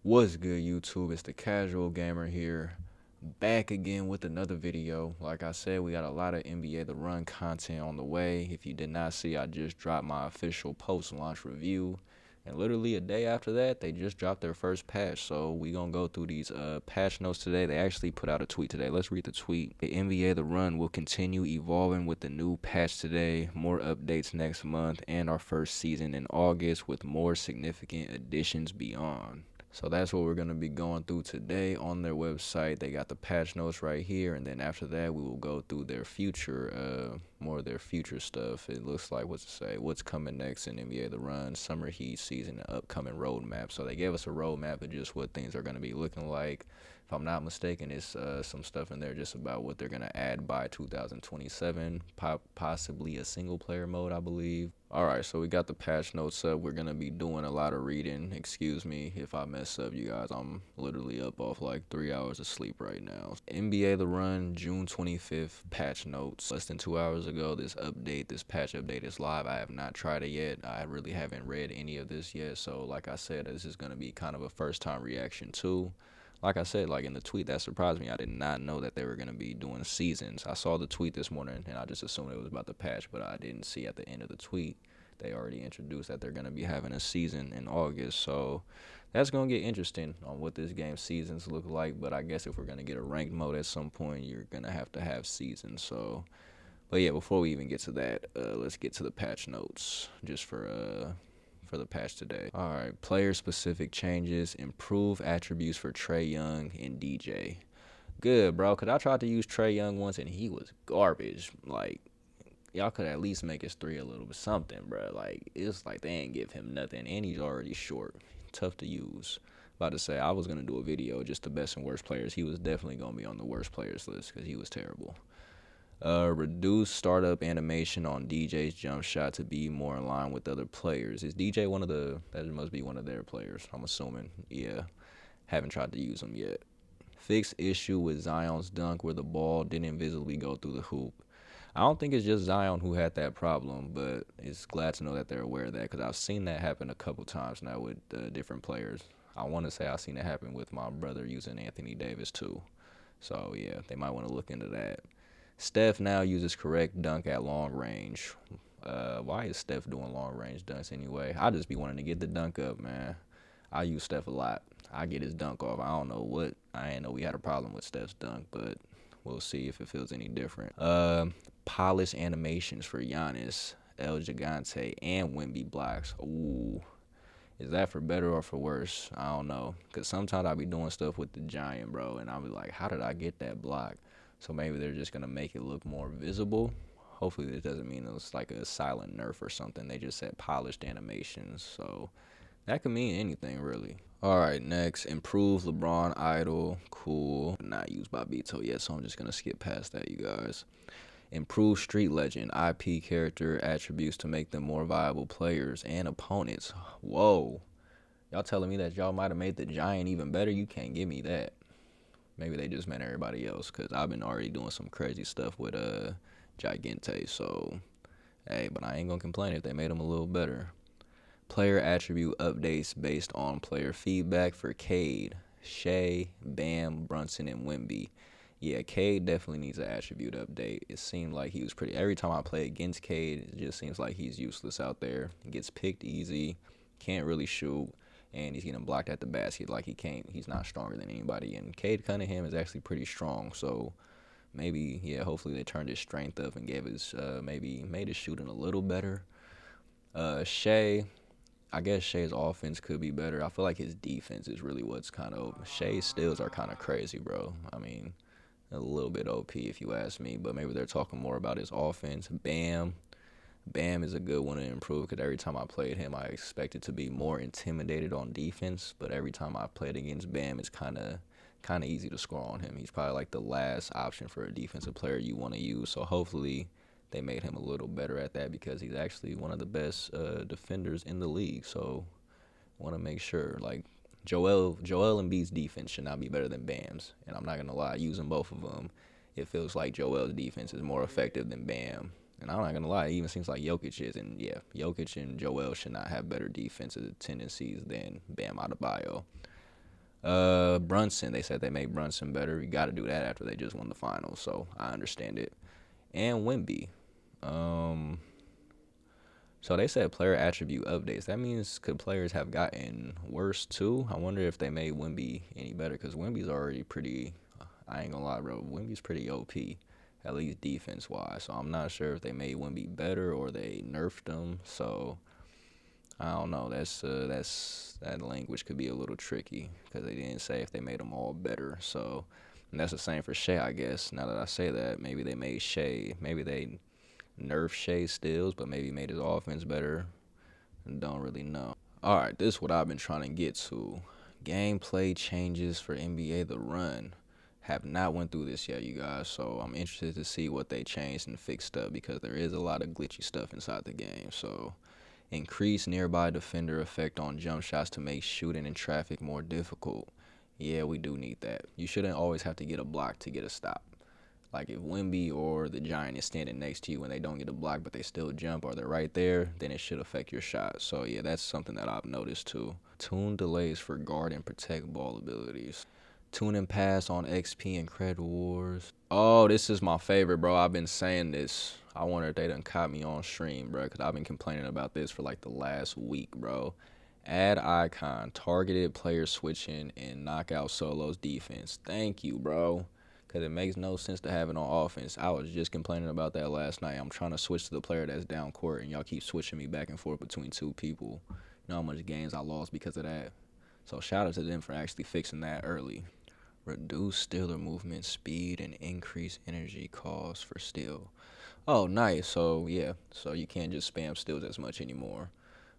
What's good, YouTube? It's the Casual Gamer here, back again with another video. Like I said, we got a lot of NBA The Run content on the way. If you did not see, I just dropped my official post-launch review, and literally a day after that, they just dropped their first patch. So we gonna go through these patch notes today. They actually put out a tweet today. Let's read the tweet. The NBA The Run will continue evolving with the new patch today, more updates next month, and our first season in August with more significant additions beyond. So that's what we're going to be going through today on their website. They got the patch notes right here, and then after that we will go through their future, more of their future stuff. It looks like, what's coming next in NBA The Run, Summer Heat season, and upcoming roadmap. So they gave us a roadmap of just what things are going to be looking like. If I'm not mistaken, it's some stuff in there just about what they're going to add by 2027, possibly a single player mode, I believe. Alright, so we got the patch notes up. We're going to be doing a lot of reading. Excuse me if I mess up, you guys. I'm literally up off like 3 hours of sleep right now. NBA The Run, June 25th, patch notes. Less than 2 hours ago, this patch update is live. I have not tried it yet. I really haven't read any of this yet. So like I said, this is going to be kind of a first time reaction too. Like I said, like in the tweet, that surprised me. I did not know that they were going to be doing seasons. I saw the tweet this morning, and I just assumed it was about the patch, but I didn't see at the end of the tweet they already introduced that they're going to be having a season in August. So that's going to get interesting on what this game's seasons look like. But I guess if we're going to get a ranked mode at some point, you're going to have seasons. So, but yeah, before we even get to that, let's get to the patch notes just for the patch today. Alright, player specific changes, improve attributes for Trae Young and DJ. Good, bro, because I tried to use Trae Young once and he was garbage. Like, y'all could at least make his three a little bit something, bro. Like, it's like they ain't give him nothing, and he's already short. Tough to use. About to say, I was going to do a video, just the best and worst players. He was definitely going to be on the worst players list because he was terrible. Reduce startup animation on DJ's jump shot to be more in line with other players. Is DJ one of that must be one of their players, I'm assuming. Yeah, haven't tried to use him yet. Fix issue with Zion's dunk where the ball didn't visibly go through the hoop. I don't think it's just Zion who had that problem, but it's glad to know that they're aware of that because I've seen that happen a couple times now with different players. I want to say I've seen it happen with my brother using Anthony Davis too. So yeah, they might want to look into that. Steph now uses correct dunk at long range. Why is Steph doing long range dunks anyway? I just be wanting to get the dunk up, man. I use Steph a lot. I get his dunk off. I don't know what. I ain't know we had a problem with Steph's dunk, but we'll see if it feels any different. Polish animations for Giannis, El Gigante, and Wemby blocks. Ooh. Is that for better or for worse? I don't know. Because sometimes I be doing stuff with the Giant, bro, and I'll be like, how did I get that block? So maybe they're just going to make it look more visible. Hopefully this doesn't mean it's like a silent nerf or something. They just said polished animations. So that could mean anything, really. All right, next, improve LeBron Idol. Cool. Not used by Beto yet, so I'm just going to skip past that, you guys. Improve Street Legend IP character attributes to make them more viable players and opponents. Whoa. Y'all telling me that y'all might have made the Giant even better? You can't give me that. Maybe they just meant everybody else because I've been already doing some crazy stuff with Gigante. So, hey, but I ain't going to complain if they made them a little better. Player attribute updates based on player feedback for Cade, Shea, Bam, Brunson, and Wemby. Yeah, Cade definitely needs an attribute update. It seemed like he was pretty. Every time I play against Cade, it just seems like he's useless out there. He gets picked easy, can't really shoot, and he's getting blocked at the basket like he's not stronger than anybody. And Cade Cunningham is actually pretty strong, so maybe, yeah, hopefully they turned his strength up and gave his, maybe made his shooting a little better. Shea, I guess Shea's offense could be better. I feel like his defense is really what's kind of, Shea's steals are kind of crazy, bro. I mean, a little bit OP if you ask me, but maybe they're talking more about his offense. Bam is a good one to improve because every time I played him, I expected to be more intimidated on defense, but every time I played against Bam, it's kind of easy to score on him. He's probably like the last option for a defensive player you want to use, so hopefully they made him a little better at that because he's actually one of the best defenders in the league, so I want to make sure, like, Joel Embiid's defense should not be better than Bam's, and I'm not gonna lie, using both of them, it feels like Joel's defense is more effective than Bam. And I'm not gonna lie, it even seems like Jokic is, and yeah, Jokic and Joel should not have better defensive tendencies than Bam Adebayo. Brunson. They said they made Brunson better. You got to do that after they just won the finals, so I understand it. And Wemby. Um, so they said player attribute updates. That means could players have gotten worse too? I wonder if they made Wemby any better because Wemby's already pretty. I ain't gonna lie, bro. Wemby's pretty OP, at least defense wise. So I'm not sure if they made Wemby better or they nerfed him. So I don't know. That language could be a little tricky because they didn't say if they made them all better. So and that's the same for Shea, I guess. Now that I say that, maybe they made Shea. Maybe they nerfed Shea Stills, but maybe made his offense better. Don't really know. All right, this is what I've been trying to get to. Gameplay changes for NBA The Run. Have not went through this yet, you guys. So I'm interested to see what they changed and fixed up because there is a lot of glitchy stuff inside the game. So increase nearby defender effect on jump shots to make shooting in traffic more difficult. Yeah, we do need that. You shouldn't always have to get a block to get a stop. Like if Wemby or the Giant is standing next to you and they don't get a block but they still jump or they're right there, then it should affect your shot. So yeah, that's something that I've noticed too. Tune delays for guard and protect ball abilities. Tune and pass on XP and credit wars. Oh, this is my favorite, bro. I've been saying this. I wonder if they done caught me on stream, bro, because I've been complaining about this for like the last week, bro. Add icon, targeted player switching, and knockout solos defense. Thank you, bro. Because it makes no sense to have it on offense. I was just complaining about that last night. I'm trying to switch to the player that's down court, and y'all keep switching me back and forth between two people. You know how much games I lost because of that? So shout out to them for actually fixing that early. Reduce stealer movement speed and increase energy cost for steal. Oh, nice. So, yeah. So you can't just spam steals as much anymore,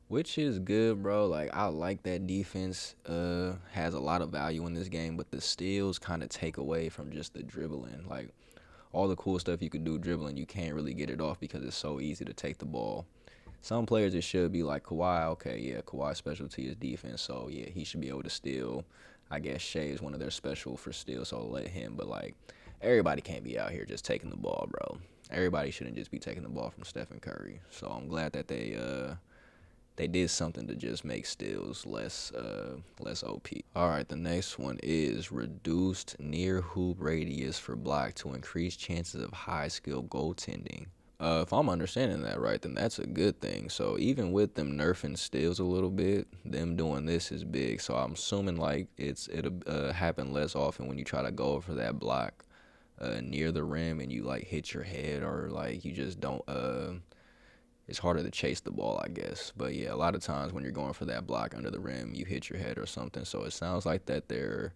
which is good, bro. Like I like that defense has a lot of value in this game, but the steals kind of take away from just the dribbling. Like all the cool stuff you could do dribbling, you can't really get it off because it's so easy to take the ball. Some players it should be like Kawhi. Okay, yeah, Kawhi's specialty is defense, so yeah, he should be able to steal. I guess Shea is one of their special for steal, so I'll let him. But like everybody can't be out here just taking the ball, bro. Everybody shouldn't just be taking the ball from Stephen Curry. So I'm glad that they did something to just make steals less OP. All right, the next one is reduced near hoop radius for block to increase chances of high skill goaltending. If I'm understanding that right, then that's a good thing. So even with them nerfing steals a little bit, them doing this is big. So I'm assuming like it'll happen less often when you try to go for that block near the rim and you like hit your head or like you just don't it's harder to chase the ball, I guess. But yeah, a lot of times when you're going for that block under the rim, you hit your head or something. So it sounds like that they're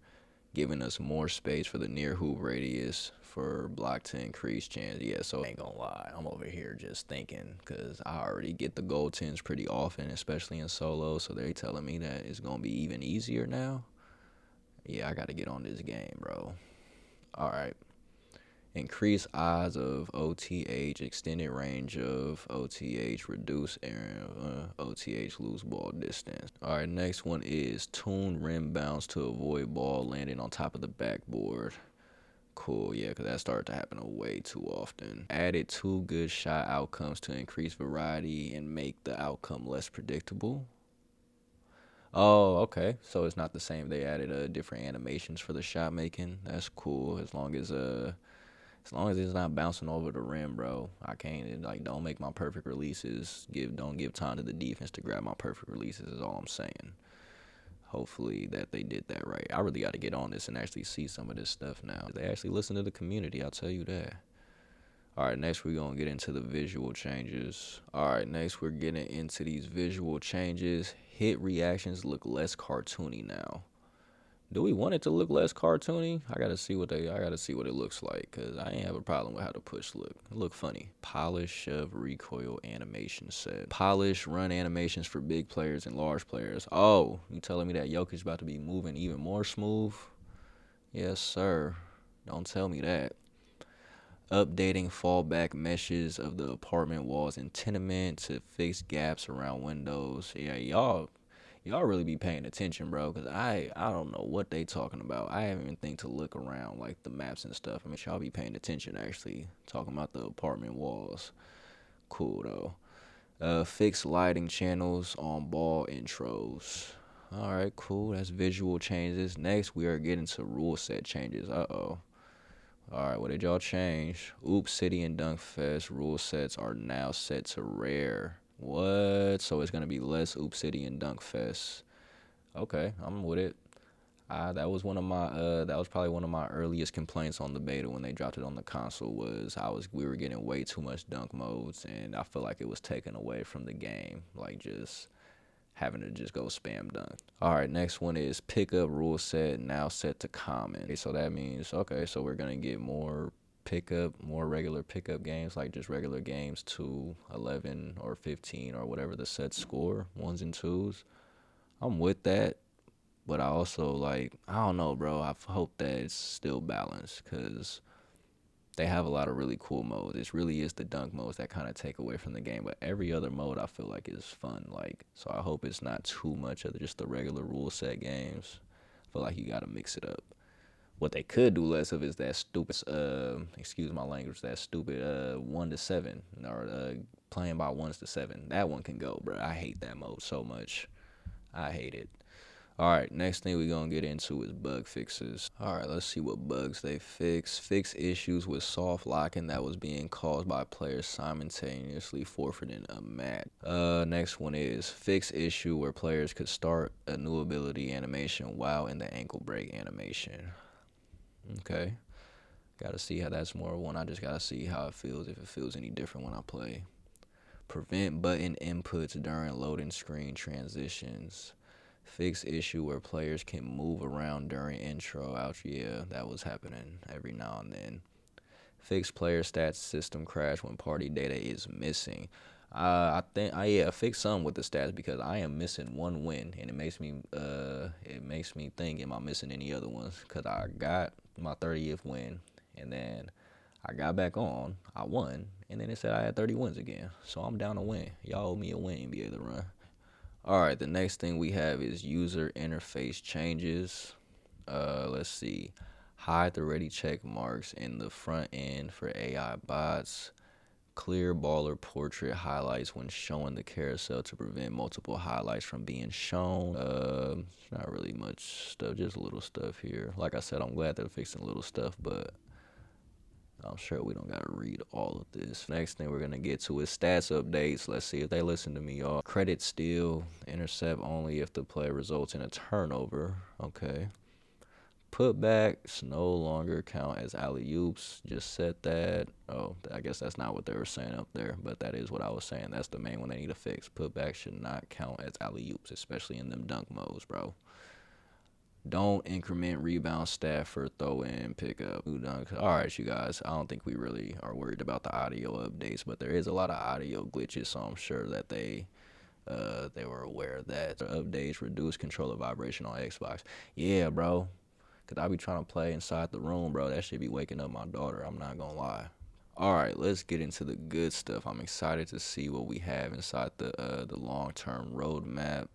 giving us more space for the near hoop radius for block to increase chance. Yeah, so I ain't gonna lie, I'm over here just thinking because I already get the goaltends pretty often, especially in solo. So they're telling me that it's gonna be even easier now. Yeah, I gotta get on this game, bro. All right. Increase odds of OTH, extended range of OTH, reduce OTH lose ball distance. All right, next one is tune rim bounce to avoid ball landing on top of the backboard. Cool, yeah, because that started to happen way too often. Added 2 good shot outcomes to increase variety and make the outcome less predictable. Oh, okay. So it's not the same. They added different animations for the shot making. That's cool. As long as it's not bouncing over the rim, bro, I can't like don't make my perfect releases. Don't give time to the defense to grab my perfect releases is all I'm saying. Hopefully that they did that right. I really got to get on this and actually see some of this stuff now. They actually listen to the community, I'll tell you that. All right, next we're going to get into the visual changes. All right, next we're getting into these visual changes. Hit reactions look less cartoony now. Do we want it to look less cartoony? I gotta see what it looks like, cause I ain't have a problem with how the push look. It look funny. Polish, shove, recoil, animation set. Polish, run animations for big players and large players. Oh, you telling me that Jokic about to be moving even more smooth? Yes, sir. Don't tell me that. Updating fallback meshes of the apartment walls and tenement to fix gaps around windows. Yeah, y'all really be paying attention, bro, because I don't know what they talking about. I haven't even think to look around, like, the maps and stuff. I mean, y'all be paying attention, actually, talking about the apartment walls. Cool, though. Fix lighting channels on ball intros. All right, cool. That's visual changes. Next, we are getting to rule set changes. Uh-oh. All right, what did y'all change? Oops City and Dunk Fest rule sets are now set to rare. What? So it's gonna be less Oops City and Dunk Fest. Okay, I'm with it. That was probably one of my earliest complaints on the beta when they dropped it on the console was we were getting way too much dunk modes, and I feel like it was taken away from the game, like just having to just go spam dunk. All right, next one is pickup rule set now set to common. Okay, so that means so we're gonna get more regular pickup games, like just regular games to 11 or 15 or whatever the set score, ones and twos. I'm with that. But I also I don't know, bro. I hope that it's still balanced because they have a lot of really cool modes. It really is the dunk modes that kind of take away from the game. But every other mode I feel like is fun. So I hope it's not too much of just the regular rule set games. I feel like you got to mix it up. What they could do less of is that stupid, excuse my language, that stupid 1 to 7 or playing by 1s to 7. That one can go, bro. I hate that mode so much. I hate it. All right, next thing we're going to get into is bug fixes. All right, let's see what bugs they fix. Fix issues with soft locking that was being caused by players simultaneously forfeiting a match. Next one is fix issue where players could start a new ability animation while in the ankle break animation. Okay. Got to see how that's more of one. I just got to see how it feels, if it feels any different when I play. Prevent button inputs during loading screen transitions. Fix issue where players can move around during intro, outro. Yeah, that was happening every now and then. Fix player stats system crash when party data is missing. I think fix some with the stats because I am missing one win, and it makes me think, am I missing any other ones? Cause I got my 30th win, and then I got back on, I won, and then it said I had 30 wins again. So I'm down to win. Y'all owe me a win, NBA The Run. All right, the next thing we have is user interface changes. Let's see. Hide the ready check marks in the front end for AI bots. Clear baller portrait highlights when showing the carousel to prevent multiple highlights from being shown. It's not really much stuff, just little stuff here. Like I said, I'm glad they're fixing little stuff, but I'm sure we don't gotta read all of this. Next thing we're gonna get to is stats updates. Let's see if they listen to me, y'all. Credit steal, intercept only if the play results in a turnover. Okay. Putbacks no longer count as alley-oops. Just set that. Oh, I guess that's not what they were saying up there, but that is what I was saying. That's the main one they need to fix. Putbacks should not count as alley-oops, especially in them dunk modes, bro. Don't increment rebound stat for throw in pickup. All right, you guys. I don't think we really are worried about the audio updates, but there is a lot of audio glitches, so I'm sure that they were aware of that. The updates reduce controller vibration on Xbox. Yeah, bro. Cause I be trying to play inside the room, bro. That should be waking up my daughter. I'm not gonna lie. All right, let's get into the good stuff. I'm excited to see what we have inside the long-term roadmap.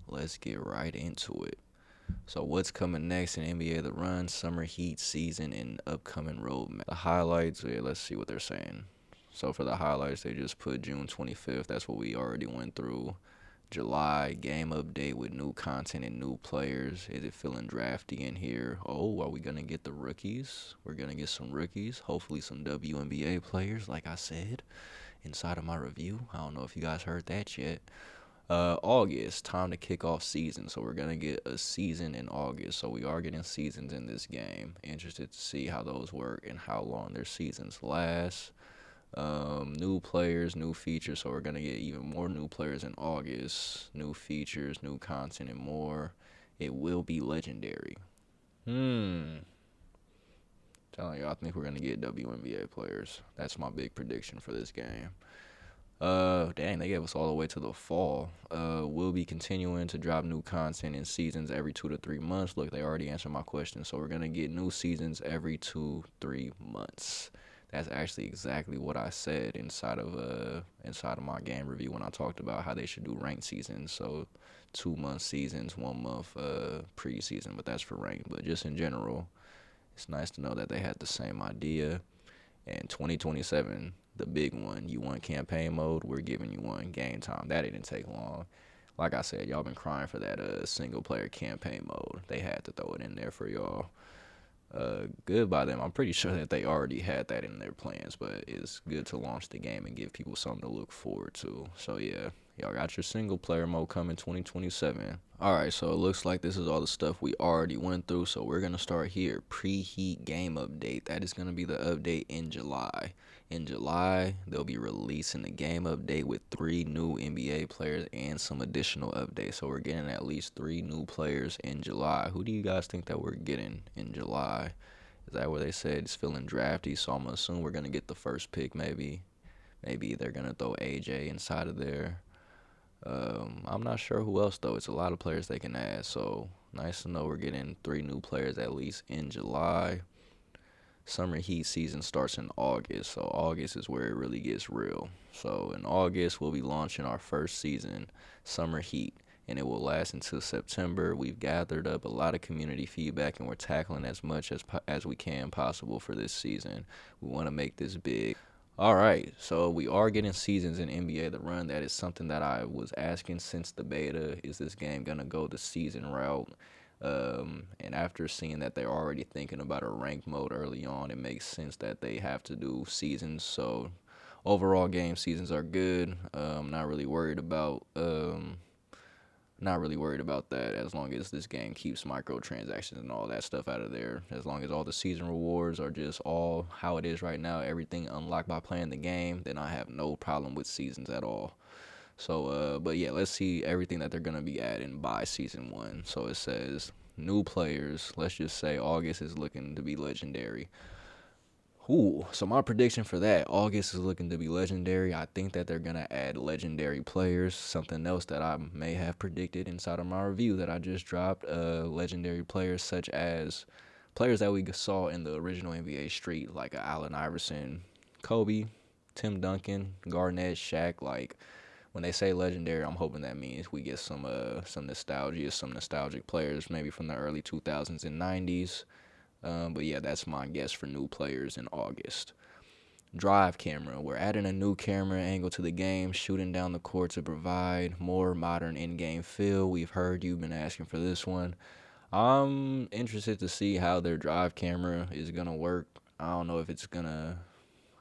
Let's get right into it. So what's coming next in NBA The Run, Summer Heat season, and upcoming roadmap? The highlights, yeah, let's see what they're saying. So for the highlights, they just put June 25th. That's what we already went through. July, game update with new content and new players. Is it feeling drafty in here? Oh, are we going to get the rookies? We're going to get some rookies. Hopefully some WNBA players, like I said inside of my review. I don't know if you guys heard that yet. August, time to kick off season. So we're going to get a season in August. So we are getting seasons in this game. Interested to see how those work and how long their seasons last. New players, new features. So we're going to get even more new players in August. New features, new content, and more. It will be legendary. Telling you, I think we're going to get WNBA players. That's my big prediction for this game. Dang, they gave us all the way to the fall. We'll be continuing to drop new content in seasons every 2 to 3 months. Look, they already answered my question. So we're going to get new seasons every 2-3 months. That's actually exactly what I said inside of my game review when I talked about how they should do ranked seasons. So 2-month seasons, 1 month preseason, but that's for ranked. But just in general, it's nice to know that they had the same idea. And 2027, the big one, you want campaign mode, we're giving you one. Game time, that didn't take long. Like I said, y'all been crying for that single player campaign mode. They had to throw it in there for y'all. Good by them. I'm pretty sure that they already had that in their plans, but it's good to launch the game and give people something to look forward to. So yeah, y'all got your single player mode coming 2027. Alright, so it looks like this is all the stuff we already went through, so we're going to start here. Preheat game update. That is going to be the update in July. In July, they'll be releasing the game update with 3 new NBA players and some additional updates. So we're getting at least 3 new players in July. Who do you guys think that we're getting in July? Is that where they said it's feeling drafty? So I'm going to assume we're going to get the first pick maybe. Maybe they're going to throw AJ inside of there. I'm not sure who else, though. It's a lot of players they can add. So nice to know we're getting 3 new players at least in July. Summer Heat season starts in August, so August is where it really gets real. So in August, we'll be launching our first season, Summer Heat, and it will last until September. We've gathered up a lot of community feedback, and we're tackling as much as we can possible for this season. We want to make this big. All right, so we are getting seasons in NBA The Run. That is something that I was asking since the beta. Is this game going to go the season route? And after seeing that they're already thinking about a ranked mode early on, it makes sense that they have to do seasons. So overall game seasons are good. Not really worried about that as long as this game keeps microtransactions and all that stuff out of there. As long as all the season rewards are just all how it is right now, everything unlocked by playing the game, then I have no problem with seasons at all. So, but yeah, let's see everything that they're going to be adding by season 1. So it says new players. Let's just say August is looking to be legendary. Ooh, so my prediction for that, August is looking to be legendary. I think that they're going to add legendary players. Something else that I may have predicted inside of my review that I just dropped, legendary players such as players that we saw in the original NBA Street, like Allen Iverson, Kobe, Tim Duncan, Garnett, Shaq, like. When they say legendary, I'm hoping that means we get some nostalgia, some nostalgic players, maybe from the early 2000s and 90s. But yeah, that's my guess for new players in August. Drive camera. We're adding a new camera angle to the game, shooting down the court to provide more modern in-game feel. We've heard you've been asking for this one. I'm interested to see how their drive camera is going to work. I don't know if it's going to...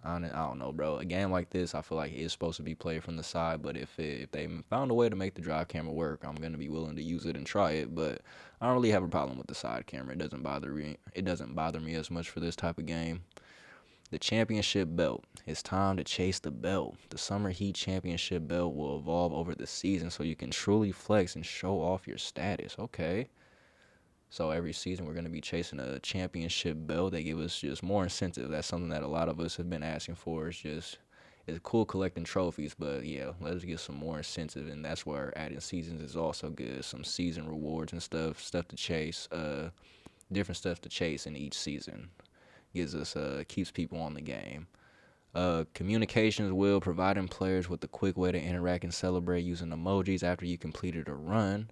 I don't know, bro. A game like this, I feel like it's supposed to be played from the side, but if they found a way to make the drive camera work, I'm gonna be willing to use it and try it. But I don't really have a problem with the side camera. It doesn't bother me. It doesn't bother me as much for this type of game. The championship belt. It's time to chase the belt. The Summer Heat championship belt will evolve over the season, so you can truly flex and show off your status. Okay. So every season we're going to be chasing a championship belt. They give us just more incentive. That's something that a lot of us have been asking for. It's cool collecting trophies, but yeah, let's get some more incentive, and that's where adding seasons is also good. Some season rewards and stuff to chase, different stuff to chase in each season. Keeps people on the game. Communications will providing players with a quick way to interact and celebrate using emojis after you completed a run.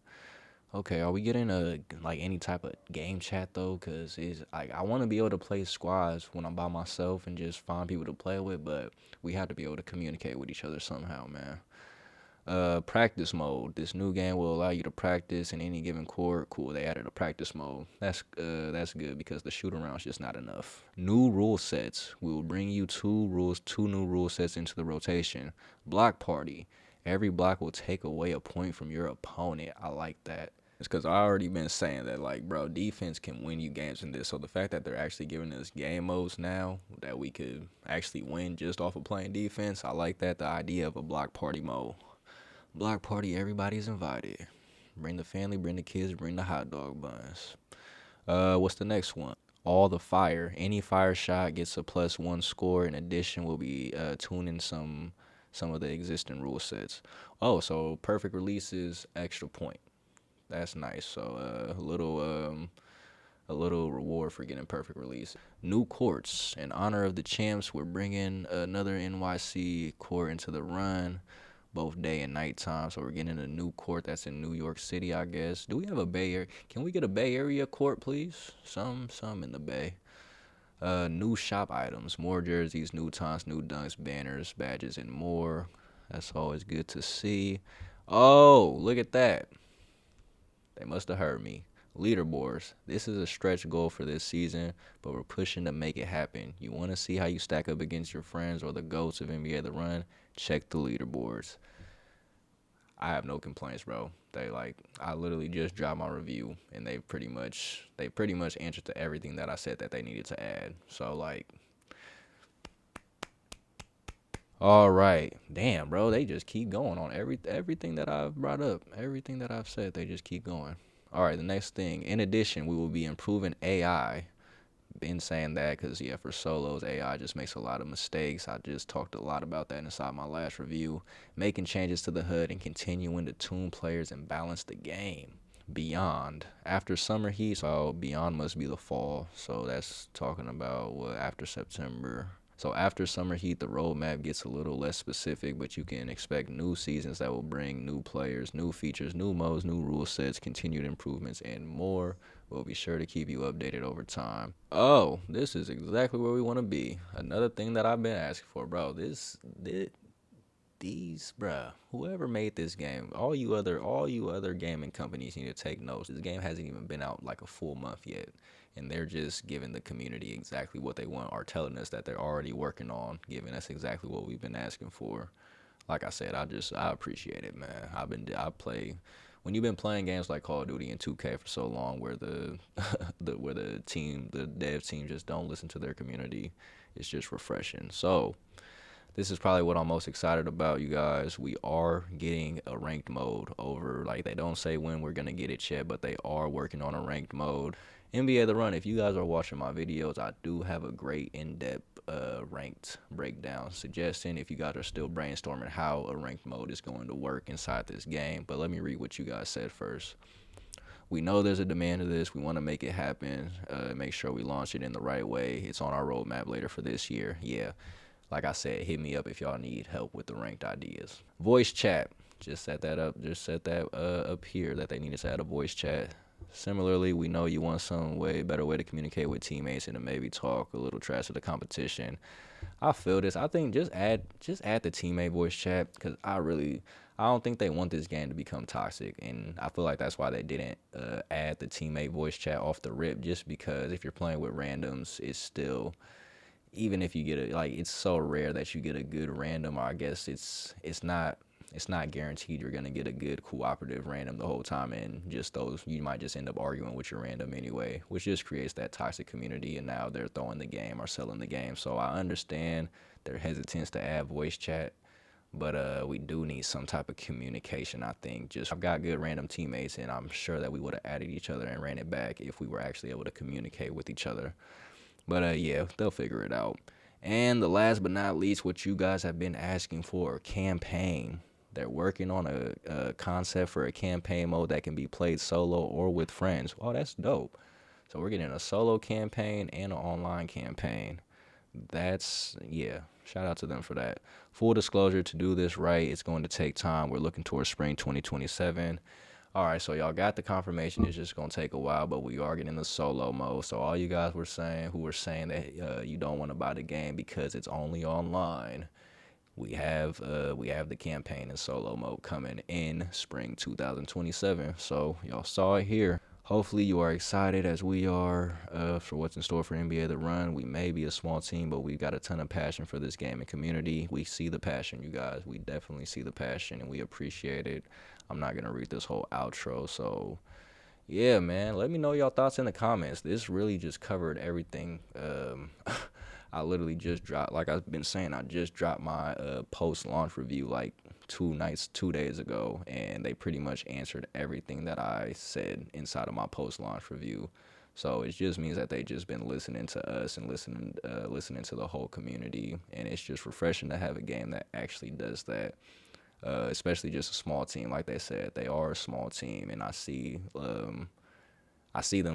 Okay, are we getting any type of game chat though? Cause it's like I want to be able to play squads when I'm by myself and just find people to play with, but we have to be able to communicate with each other somehow, man. Practice mode. This new game will allow you to practice in any given court. Cool, they added a practice mode. That's good because the shoot around's just not enough. New rule sets. We will bring you two new rule sets into the rotation. Block party. Every block will take away a point from your opponent. I like that. It's because I already been saying that, like, bro, defense can win you games in this. So the fact that they're actually giving us game modes now that we could actually win just off of playing defense, I like that. The idea of a block party mode. Block party, everybody's invited. Bring the family, bring the kids, bring the hot dog buns. What's the next one? All the fire. Any fire shot gets a +1 score. In addition, we'll be tuning some of the existing rule sets. Oh, so perfect releases, extra point. That's nice. So a little reward for getting perfect release. New courts. In honor of the champs, we're bringing another NYC court into the run, both day and night time. So we're getting a new court that's in New York City, I guess. Do we have a Bay Area? Can we get a Bay Area court, please? Some in the Bay. New shop items, more jerseys, new taunts, new dunks, banners, badges, and more. That's always good to see. Oh, look at that. They must have heard me. Leaderboards. This is a stretch goal for this season, but we're pushing to make it happen. You want to see how you stack up against your friends or the GOATs of NBA The Run? Check the leaderboards. I have no complaints, bro. I literally just dropped my review and they pretty much answered to everything that I said that they needed to add. So all right. Damn, bro, they just keep going on everything that I've brought up, everything that I've said, they just keep going. All right, the next thing. In addition, we will be improving AI. Been saying that because, yeah, for solos, AI just makes a lot of mistakes. I just talked a lot about that inside my last review. Making changes to the HUD and continuing to tune players and balance the game. Beyond. After summer heat, so beyond must be the fall. So that's talking about what, after September. So after summer heat, the roadmap gets a little less specific, but you can expect new seasons that will bring new players, new features, new modes, new rule sets, continued improvements, and more. We'll be sure to keep you updated over time. Oh, this is exactly where we want to be. Another thing that I've been asking for, bro. Bruh, whoever made this game, all you other gaming companies need to take notes. This game hasn't even been out like a full month yet, and they're just giving the community exactly what they want, or telling us that they're already working on giving us exactly what we've been asking for. Like I said, I appreciate it, man. I play when you've been playing games like Call of Duty and 2K for so long, where the dev team just don't listen to their community. It's just refreshing. So this is probably what I'm most excited about, you guys. We are getting a ranked mode over. Like, they don't say when we're going to get it yet, but they are working on a ranked mode. NBA The Run, if you guys are watching my videos, I do have a great in-depth ranked breakdown suggesting if you guys are still brainstorming how a ranked mode is going to work inside this game. But let me read what you guys said first. We know there's a demand of this. We want to make it happen, make sure we launch it in the right way. It's on our roadmap later for this year. Yeah. Like I said, hit me up if y'all need help with the ranked ideas. Voice chat. Just set that up. Just set that up here that they needed to add a voice chat. Similarly, we know you want some way better way to communicate with teammates and to maybe talk a little trash to the competition. I feel this. I think just add the teammate voice chat because I don't think they want this game to become toxic, and I feel like that's why they didn't add the teammate voice chat off the rip. Just because if you're playing with randoms, it's still, even if you get it, like, it's so rare that you get a good random, or I guess it's not guaranteed you're gonna get a good cooperative random the whole time, and just those, you might just end up arguing with your random anyway, which just creates that toxic community, and now they're throwing the game or selling the game. So I understand their hesitance to add voice chat, but we do need some type of communication. I think just I've got good random teammates, and I'm sure that we would have added each other and ran it back if we were actually able to communicate with each other. But yeah, they'll figure it out. And the last but not least, what you guys have been asking for, campaign. They're working on a concept for a campaign mode that can be played solo or with friends. Oh, that's dope. So we're getting a solo campaign and an online campaign. Yeah, shout out to them for that. Full disclosure, to do this right, it's going to take time. We're looking towards spring 2027. All right, so y'all got the confirmation. It's just gonna take a while, but we are getting the solo mode. So all you guys who were saying that you don't want to buy the game because it's only online, we have the campaign and solo mode coming in spring 2027. So y'all saw it here. Hopefully you are excited as we are for what's in store for NBA The Run. We may be a small team, but we've got a ton of passion for this game and community. We see the passion, you guys. We definitely see the passion, and we appreciate it. I'm not going to read this whole outro, so yeah, man. Let me know y'all thoughts in the comments. This really just covered everything. I literally just dropped, like I've been saying, I just dropped my post-launch review like 2 days ago, and they pretty much answered everything that I said inside of my post-launch review. So it just means that they just been listening to us and listening to the whole community, and it's just refreshing to have a game that actually does that. Especially just a small team, like they said, they are a small team, and I see them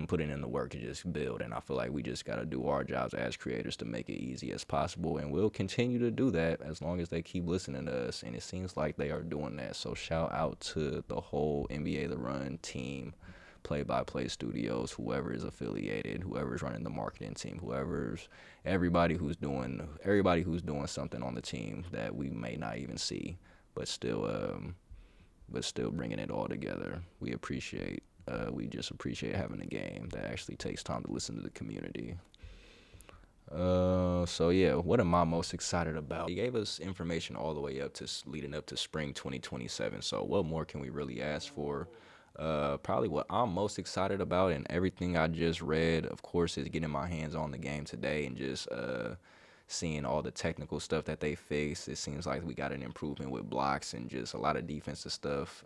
putting in the work to just build, and I feel like we just got to do our jobs as creators to make it easy as possible, and we'll continue to do that as long as they keep listening to us, and it seems like they are doing that. So shout out to the whole NBA The Run team, play-by-play studios, whoever is affiliated, whoever's running the marketing team, everybody who's doing something on the team that we may not even see, but still but still bringing it all together. We just appreciate having a game that actually takes time to listen to the community. So yeah, what am I most excited about? He gave us information all the way up to leading up to spring 2027. So what more can we really ask for? Probably what I'm most excited about and everything I just read, of course, is getting my hands on the game today and just seeing all the technical stuff that they fixed. It seems like we got an improvement with blocks and just a lot of defensive stuff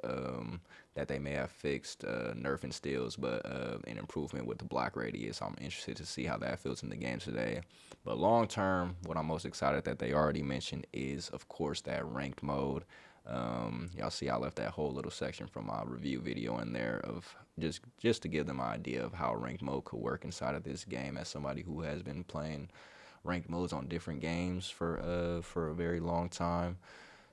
that they may have fixed, nerfing steals, but an improvement with the block radius. I'm interested to see how that feels in the game today. But long term, what I'm most excited that they already mentioned is, of course, that ranked mode. Y'all see I left that whole little section from my review video in there of just to give them an idea of how ranked mode could work inside of this game as somebody who has been playing ranked modes on different games for a very long time.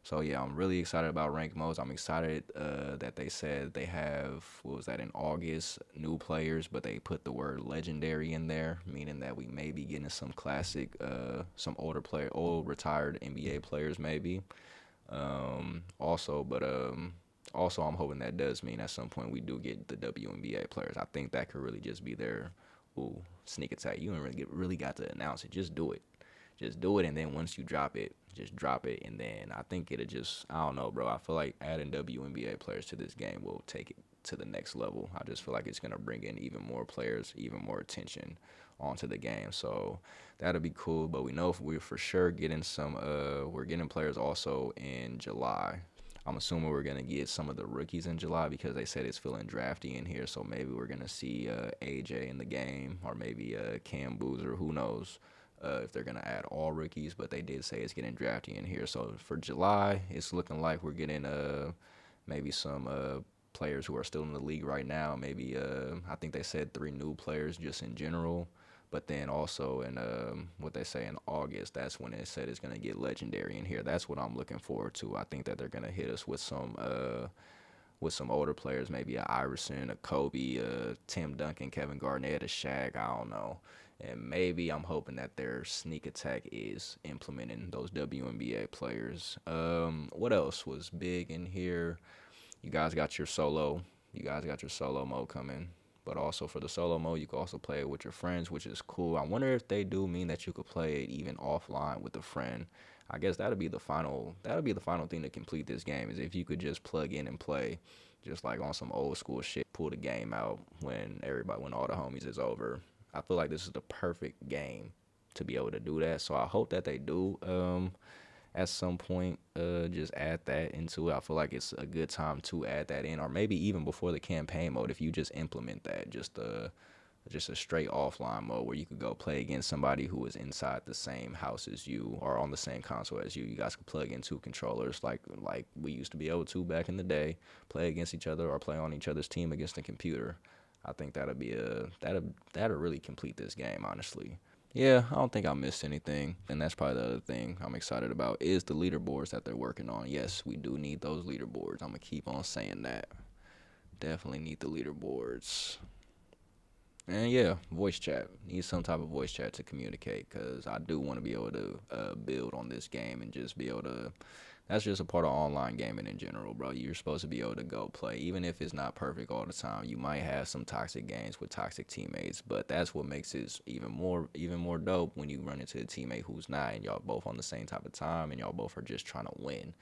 So yeah, I'm really excited about ranked modes. I'm excited that they said they have, what was that, in August, new players, but they put the word legendary in there, meaning that we may be getting some classic, some old retired NBA players maybe. Also, I'm hoping that does mean at some point we do get the WNBA players. I think that could really just be their sneak attack. You don't really got to announce it. Just do it. Just do it, and then once you drop it, just drop it, and then I think it'll just, I don't know, bro. I feel like adding WNBA players to this game will take it to the next level. I just feel like it's going to bring in even more players, even more attention onto the game. So that'll be cool, but we know we're for sure getting we're getting players also in July. I'm assuming we're going to get some of the rookies in July because they said it's feeling drafty in here. So maybe we're going to see AJ in the game or maybe Cam Boozer. Who knows if they're going to add all rookies. But they did say it's getting drafty in here. So for July, it's looking like we're getting maybe some players who are still in the league right now. Maybe I think they said 3 new players just in general. But then also in what they say in August, that's when it said it's going to get legendary in here. That's what I'm looking forward to. I think that they're going to hit us with some older players, maybe a Iverson, a Kobe, Tim Duncan, Kevin Garnett, a Shaq, I don't know. And maybe I'm hoping that their sneak attack is implementing those WNBA players. What else was big in here? You guys got your solo mode coming. But also for the solo mode, you can also play it with your friends, which is cool. I wonder if they do mean that you could play it even offline with a friend. I guess that'll be the final thing to complete this game, is if you could just plug in and play just like on some old school shit, pull the game out when all the homies is over. I feel like this is the perfect game to be able to do that. So I hope that they do at some point just add that into it. I feel like it's a good time to add that in, or maybe even before the campaign mode, if you just implement that, just a straight offline mode where you could go play against somebody who is inside the same house as you or on the same console as you. You guys could plug in 2 controllers like we used to be able to back in the day, play against each other or play on each other's team against the computer. I think that'll really complete this game, honestly. Yeah, I don't think I missed anything. And that's probably the other thing I'm excited about is the leaderboards that they're working on. Yes, we do need those leaderboards. I'm going to keep on saying that. Definitely need the leaderboards. And yeah, voice chat. Need some type of voice chat to communicate, because I do want to be able to build on this game and just be able to. That's just a part of online gaming in general, bro. You're supposed to be able to go play, even if it's not perfect all the time. You might have some toxic games with toxic teammates, but that's what makes it even more dope when you run into a teammate who's not, and y'all both on the same type of time, and y'all both are just trying to win.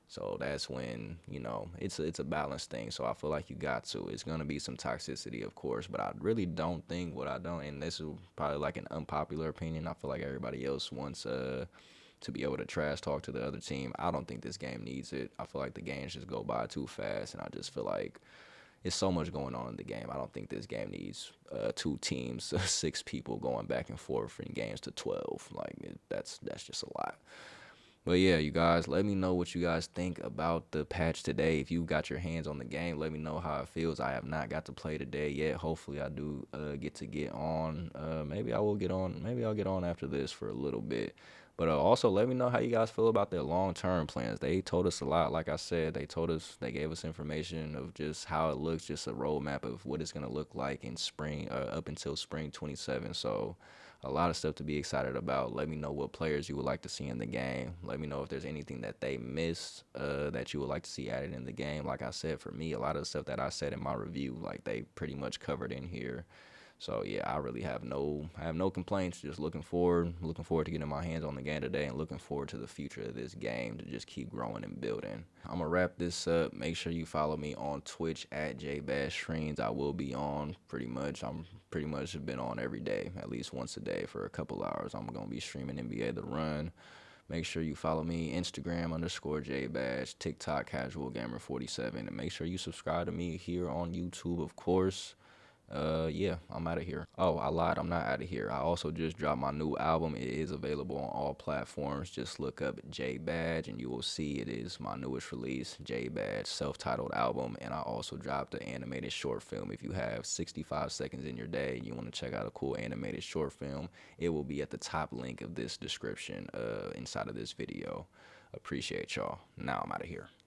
So that's when, it's a balanced thing. So I feel like you got to. It's going to be some toxicity, of course, but I really don't think and this is probably like an unpopular opinion. I feel like everybody else wants to be able to trash talk to the other team. I don't think this game needs it. I feel like the games just go by too fast, and I just feel like it's so much going on in the game. I don't think this game needs 2 teams, 6 people going back and forth in games to 12. That's just a lot. But yeah, you guys, let me know what you guys think about the patch today. If you got your hands on the game, let me know how it feels. I have not got to play today yet. Hopefully I do get on. Maybe I will get on. Maybe I'll get on after this for a little bit. But also let me know how you guys feel about their long-term plans. They told us a lot. Like I said, they gave us information of just how it looks, just a roadmap of what it's gonna look like in spring, up until spring 27. So a lot of stuff to be excited about. Let me know what players you would like to see in the game. Let me know if there's anything that they missed that you would like to see added in the game. Like I said, for me, a lot of the stuff that I said in my review, like they pretty much covered in here. So yeah, I have no complaints. Just looking forward to getting my hands on the game today, and looking forward to the future of this game to just keep growing and building. I'm gonna wrap this up. Make sure you follow me on Twitch at JBadStreams. I will be on pretty much. I'm pretty much have been on every day, at least once a day for a couple hours. I'm gonna be streaming NBA The Run. Make sure you follow me Instagram _JBadge, TikTok Casual Gamer 47, and make sure you subscribe to me here on YouTube, of course. Yeah, I'm out of here. Oh, I lied. I'm not out of here. I also just dropped my new album. It is available on all platforms. Just look up J Badge and you will see it is my newest release, J Badge, self-titled album. And I also dropped an animated short film. If you have 65 seconds in your day and you want to check out a cool animated short film, it will be at the top link of this description inside of this video. Appreciate y'all. Now I'm out of here.